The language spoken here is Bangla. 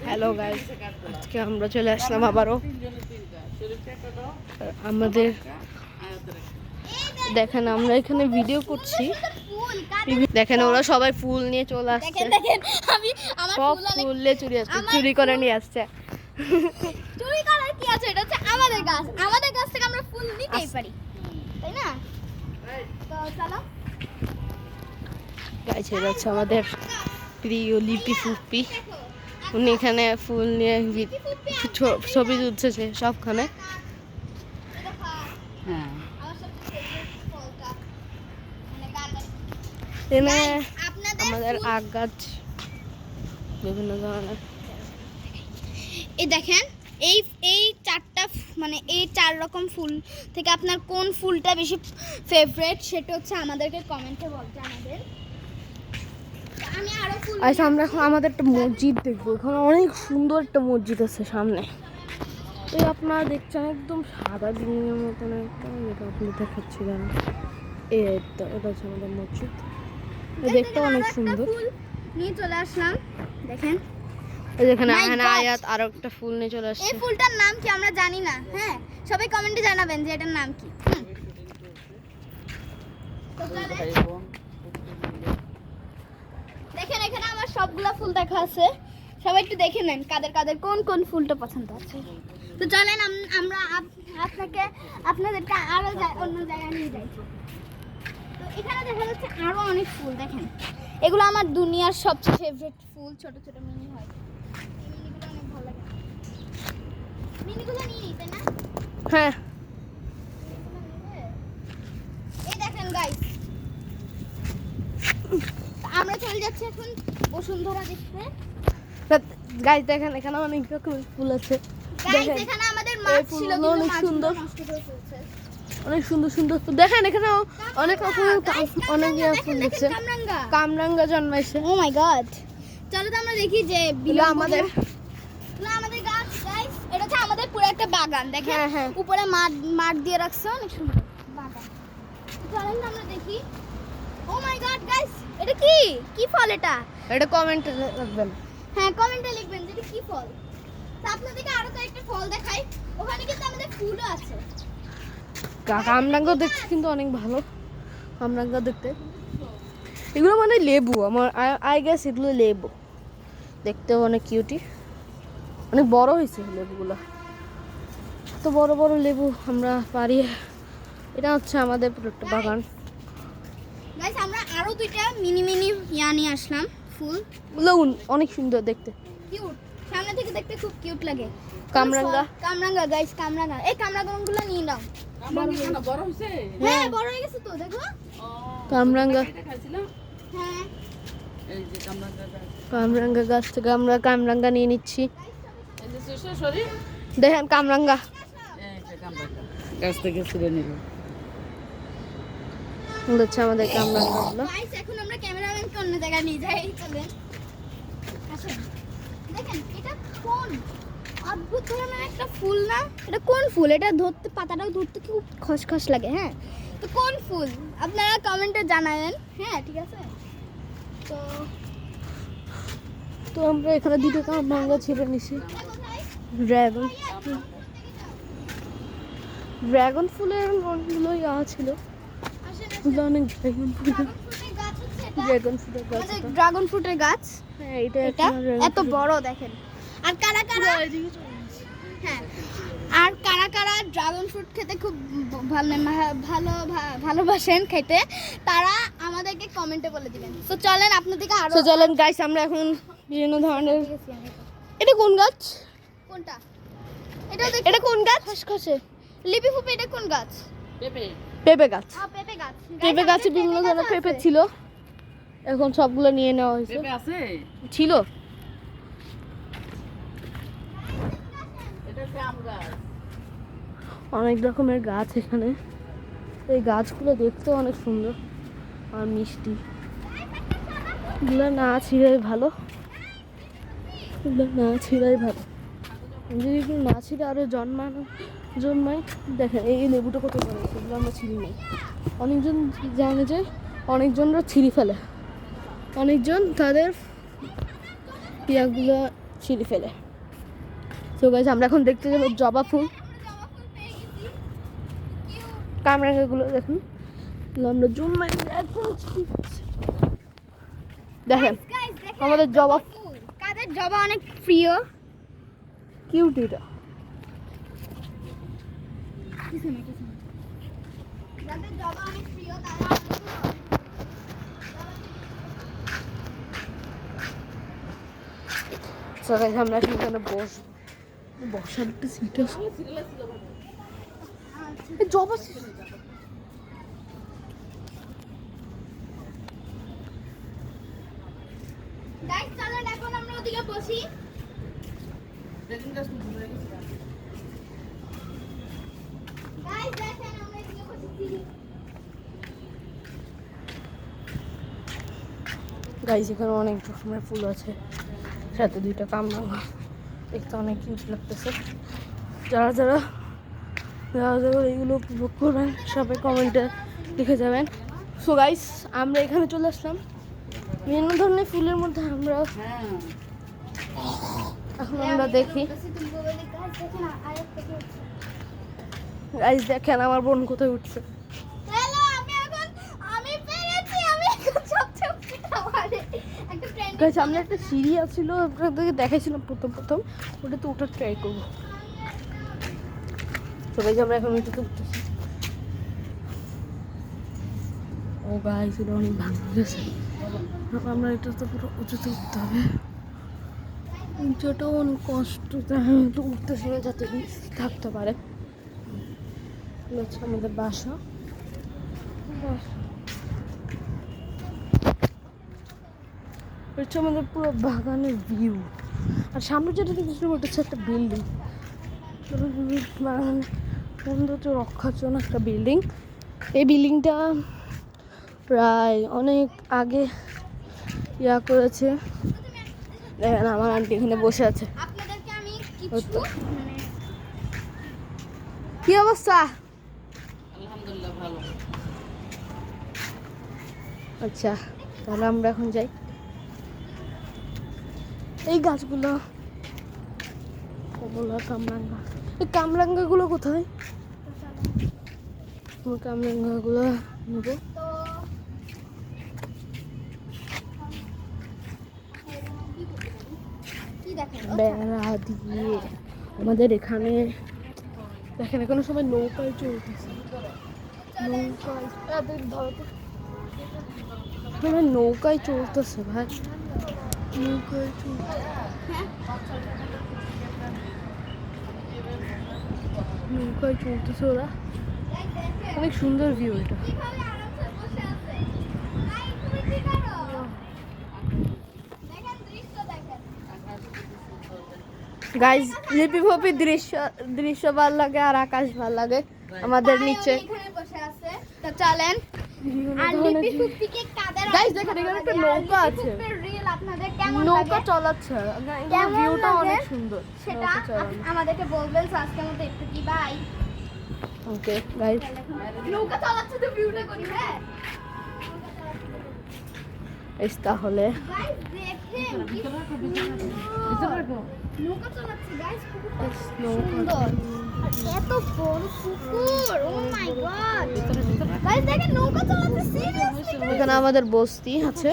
হ্যালো গাইস, আজকে আমরা চলে আসলাম আবারও আমাদের। দেখেন আমরা এখানে ভিডিও করছি, দেখেন ওরা সবাই ফুল নিয়ে চলে আসছে। সব ফুল নিয়ে চুরি করে নিয়ে আসছে। চুরি করার কি আছে? এটা হচ্ছে আমাদের গাছ, আমাদের গাছ থেকে আমরা ফুল নিতেই পারি, তাই না? তো চলো গাইস, এটা হচ্ছে আমাদের প্রিয় লিপি ফুপি। উনি এখানে ফুল নিয়ে ছবি তুলছে সবখানে। এখানে আমাদের আগ গাছ, বিভিন্ন ধরনের। এই দেখেন, এই চারটা মানে এই 4 রকম ফুল থেকে আপনার কোন ফুলটা বেশি ফেভারিট সেটা হচ্ছে আমাদেরকে কমেন্টে জানাবেন। আমি আরো ফুল আচ্ছা, আমরা এখন আমাদের একটা মসজিদ দেখবো। এখানে অনেক সুন্দর একটা মসজিদ আছে সামনে। এই আপনারা দেখছেন একদম সাদা বিল্ডিংয়ের মতন একদম, যেটা আপনি দেখাচ্ছিলেন। এটা হচ্ছে আমাদের মসজিদ, দেখতে অনেক সুন্দর। নিয়ে চলে আসলাম, দেখেন যেখানে আয়াত আরো একটা ফুল নিয়ে চলে আসছে। এই ফুলটার নাম কি আমরা জানি না। হ্যাঁ, সবাই কমেন্টে জানাবেন যে এটার নাম কি। দেখেন এখানে আমার সবগুলা ফুল দেখা আছে, সবাই একটু দেখে নেন কাদের কাদের কোন কোন ফুলটা পছন্দ আছে। তো চলেন আমরা আপনাদেরকে আরো অন্য জায়গায় নিয়ে যাই। তো এখানে দেখা যাচ্ছে আরো অনেক ফুল, দেখেন এগুলো আমার দুনিয়ার সবচেয়ে ফেভারিট ফুল। ছোট ছোট মিনি হয়, মিনিগুলো অনেক ভালো লাগে। মিনিগুলো নিয়ে নিতে না? হ্যাঁ, এই দেখেন গাইস, আমরা চলে যাচ্ছি এখন বসুন্ধরা দেখতে। গাইস দেখেন এখানে অনেক রকমের ফুল আছে। গাইস এখানে আমাদের মাছ ছিল, কিন্তু অনেক সুন্দর, নষ্ট করে ফেলছে। অনেক সুন্দর সুন্দর ফুল। দেখেন এখানে অনেক রকমের অনেক ফুল আছে। কামরাঙ্গা জন্মাইছে। ও মাই গড, চলো তো আমরা দেখি যে আমাদের গাছ। গাইস এটা হচ্ছে আমাদের পুরো একটা বাগান, দেখেন উপরে মাঠ দিয়ে রাখছে, অনেক সুন্দর বাগান। চলেন তো আমরা দেখি। ও মাই গড গাইস, এটা কি ফল? এটা কমেন্টে লিখবেন। হ্যাঁ, কমেন্টে লিখবেন যে এটা কি ফল। তো আপনাদেরকে আরো কয়েকটা ফল দেখাই, ওখানে কিন্তু আমাদের ফুলও আছে। কামরাঙ্গা দেখতে কিন্তু অনেক ভালো। কামরাঙ্গা দেখতে এগুলো মানে লেবু, আমার আই গেস এগুলো লেবু। দেখতেও অনেক কিউটি, অনেক বড় হয়েছে লেবুগুলো। তো বড় বড় লেবু আমরা পারি। এটা হচ্ছে আমাদের পুরো একটা বাগান। গাইস আমরা আরো দুইটা মিনি নিয়ে আসলাম ফুল। গুলো অনেক সুন্দর দেখতে, কিউট, সামনে থেকে দেখতে খুব কিউট লাগে। কামরাঙ্গা গাইস, কামরাঙ্গা। এই কামরাঙ্গাগুলো নিয়ে নাও। কামরাঙ্গা বড় হইছে? হ্যাঁ, বড় হয়ে গেছে তো, দেখো। কামরাঙ্গা। হ্যাঁ, এই যে কামরাঙ্গা গাছ থেকে আমরা কামরাঙ্গা নিয়ে নিচ্ছি। এই যে সরি, দেখেন কামরাঙ্গা এই যে কামরাঙ্গা গাছ থেকে ছিঁড়ে নিল। হচ্ছে আমাদের কামরাঙ্গাগুলো। গাইস এখন আমরা ক্যামেরাম্যানকে অন্য জায়গায় নিয়ে যাই, চলেন আসেন। দেখেন এটা কোন অদ্ভুত ধরনের একটা ফুল না? এটা কোন ফুল? এটা ধরতে, পাতাটাও ধরতে খুব খসখস লাগে। হ্যাঁ, তো কোন ফুল আপনারা কমেন্টে জানাবেন। হ্যাঁ, ঠিক আছে। তো আমরা এখানে দুটো কামরাঙ্গা ছিঁড়ে নিছি। ড্রাগন ফুলের অনেকগুলো ছিল, অনেক ড্রাগন ফ্রুটের গাছ। হ্যাঁ, এটা এত বড়, দেখেন। আর কারা ড্রাগন ফ্রুট খেতে খুব ভালোবাসেন খেতে, তারা আমাদেরকে কমেন্টে বলে দিবেন। তো চলেন আপনাদেরকে আরো চলেন গাইস, আমরা এখন বিভিন্ন ধরনের। এটা কোন গাছ? কোনটা? এটা কোন গাছ? খসখসে লিপি ফুপি, এটা কোন গাছ? পেঁপে গাছ। পেঁপে গাছ। পেঁপে গাছে বিভিন্ন ধরনের পেঁপে ছিল, এখন সবগুলো নিয়ে নেওয়া হয়েছে। পেঁপে আছে? ছিল। এটা আম গাছ। অনেক রকমের গাছ এখানে। এই গাছগুলো দেখতেও অনেক সুন্দর আর মিষ্টি। এগুলো না ছিঁড়াই ভালো, যদি এগুলো না ছিঁড়ে আরো জন্মায়। দেখেন এই লেবুটা কত বড়, সেগুলো আমরা ছিঁড়ি নাই। অনেকজন জানে যে অনেকজনরা ছিঁড়ি ফেলে, অনেকজন তাদের ইয়াগুলো সিঁড়ি ফেলে। তো গাইস আমরা এখন দেখতে যাবো জবা ফুল। কামরাঙ্গাগুলো দেখুন, আমরা জুম মারি দেখেন আমাদের জবা ফুল। কাদের জবা অনেক প্রিয়? কিউট এটা। যাদের জবা অনেক প্রিয় তারা তো গাইস আমরা এখন এখানে বসার একটা সিট আছে। এই জবা গাইস চলেন এখন আমরা ওদিকে বসি। গাইস দেখেন আমরা এদিকে বসেছি। গাইস এখানে অনেক রকমের ফুল আছে, সাথে দুইটা কামরাঙা, দেখতে অনেক কিউট লাগতেছে। যারা যারা এইগুলো উপভোগ করবেন সবাই কমেন্টে লিখে যাবেন। সো গাইস আমরা এখানে চলে আসলাম, বিভিন্ন ধরনের ফুলের মধ্যে আমরা এখন আমরা দেখি। গাইস দেখেন আমার বোন কোথায় উঠছে। হ্যালো আমি পেরেছি, আমি এখন সবচেয়ে উপরে আমারে একটা ট্রেন্ড। গাইস সামনে একটা সিঁড়ি আছিল, আপনাদেরকে দেখাইছিলাম প্রথম ওটাতে ওঠার ট্রাই করবো। তো গাইস আমরা এখন ওইটাতে উঠতেছি। ও গাইস এটা অনেক ভাঙে গেছে, আমরা এটা তো পুরো উঁচুতে উঠতে হবে। উঁচুটাও অনেক কষ্ট, তাই একটু উঠতেছি না যাতে থাকতে পারে। এগুলো হচ্ছে আমাদের বাসা। হচ্ছে আমাদের পুরো বাগানের ভিউ। আর সামনে যেটা দেখছি ওটা হচ্ছে একটা বিল্ডিং, বাগান সৌন্দর্য রক্ষার জন্য একটা বিল্ডিং। এই বিল্ডিংটা প্রায় অনেক আগে করেছে। দেখেন আমার আন্টি এখানে বসে আছে। আপনাদেরকে আমি কিছু কি অবস্থা? আলহামদুলিল্লাহ ভালো। আচ্ছা তাহলে আমরা এখন যাই। এই গাছগুলো কমলা, কামরাঙ্গা। এই কামরাঙ্গাগুলো কোথায়? কামরাঙ্গাগুলো নেব। তো কি দেখেন বেড়া দিয়ে আমাদের এখানে দেখেন এখানে সবাই নৌকায় চলতেছে। নৌকায় সবাই নৌকায় চলতেছে ভাই, নৌকায় চলতেছে। নৌকায় চলতেছে ওরা, অনেক সুন্দর ভিউ এটা। কিভাবে আরামসে বসে আছে। আই তুমি কি করো? দেখেন দৃশ্য দেখেন। গাইজ লিপি ফপি দৃশ্য ভালো লাগে আর আকাশ ভালো লাগে আমাদের তাই নিচে। উনি এখানে বসে আছে। তো চলেন আর লিপি ফুপিকে কাদের Guys, দেখেন, এখানে একটা নৌকা আছে। রিল আপনাদের কেমন নৌকা লাগে চালাচ্ছে, কেমন ভিউটা লাগে? অনেক সুন্দর। সেটা আমাদেরকে বলবেন। So, আজকের মতো একটু কি বাই। ওকে গাইজ, নৌকা চালাচ্ছে তো ভিউটা করি। হ্যাঁ তাহলে গাইস দেখেন কি নৌকা চালাচ্ছে গাইস, খুব সুন্দর আর এত বড় পুকুর। ও মাই গড গাইস দেখেন নৌকা চালাচ্ছে সিরিয়াসলি। এখানে আমাদের বস্তি আছে।